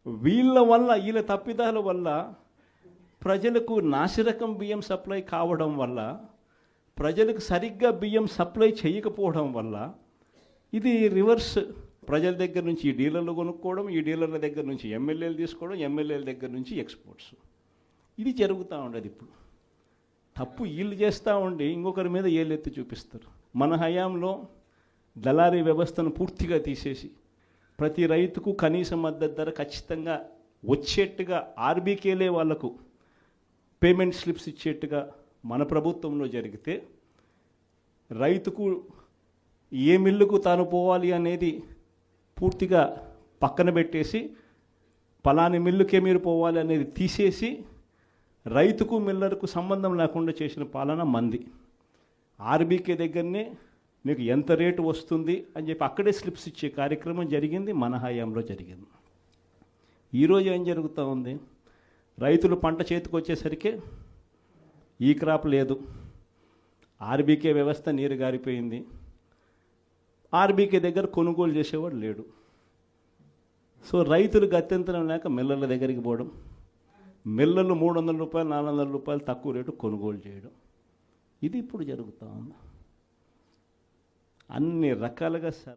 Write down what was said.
వీళ్ళ తప్పిదాల వల్ల ప్రజలకు నాసిరకం బియ్యం సప్లై కావడం వల్ల, ప్రజలకు సరిగ్గా బియ్యం సప్లై చేయకపోవడం వల్ల ఇది రివర్స్. ప్రజల దగ్గర నుంచి ఈ డీలర్లు కొనుక్కోవడం, ఈ డీలర్ల దగ్గర నుంచి ఎమ్మెల్యేలు తీసుకోవడం, ఎమ్మెల్యేల దగ్గర నుంచి ఎక్స్పోర్ట్స్. ఇది జరుగుతూ ఉండదు. ఇప్పుడు తప్పు వీళ్ళు చేస్తూ ఉండి ఇంకొకరి మీద ఏలెత్తి చూపిస్తారు. మన హయాంలో దళారీ వ్యవస్థను పూర్తిగా తీసేసి ప్రతి రైతుకు కనీస మద్దతు ధర ఖచ్చితంగా వచ్చేట్టుగా ఆర్బీకేలే వాళ్లకు పేమెంట్ స్లిప్స్ ఇచ్చేట్టుగా మన ప్రభుత్వంలో జరిగితే, రైతుకు ఏ మిల్లుకు తాను పోవాలి అనేది పూర్తిగా పక్కన పెట్టేసి పలాని మిల్లుకే మీరు పోవాలి అనేది తీసేసి రైతుకు మిల్లర్కు సంబంధం లేకుండా చేసిన పాలన మంది. ఆర్బీకే దగ్గరనే మీకు ఎంత రేటు వస్తుంది అని చెప్పి అక్కడే స్లిప్స్ ఇచ్చే కార్యక్రమం జరిగింది, మన హయాంలో జరిగింది. ఈరోజు ఏం జరుగుతూ ఉంది? రైతులు పంట చేతికి వచ్చేసరికి ఈ క్రాప్ లేదు, ఆర్బీకే వ్యవస్థ నీరు గారిపోయింది, ఆర్బీకే దగ్గర కొనుగోలు చేసేవాడు లేడు. సో రైతులు గత్యంతరం లేక మిల్లర్ల దగ్గరికి పోవడం, మిల్లర్లు 300 రూపాయలు 400 రూపాయలు తక్కువ రేటు కొనుగోలు చేయడం, ఇది ఇప్పుడు జరుగుతూ ఉంది. అన్ని రకాలుగా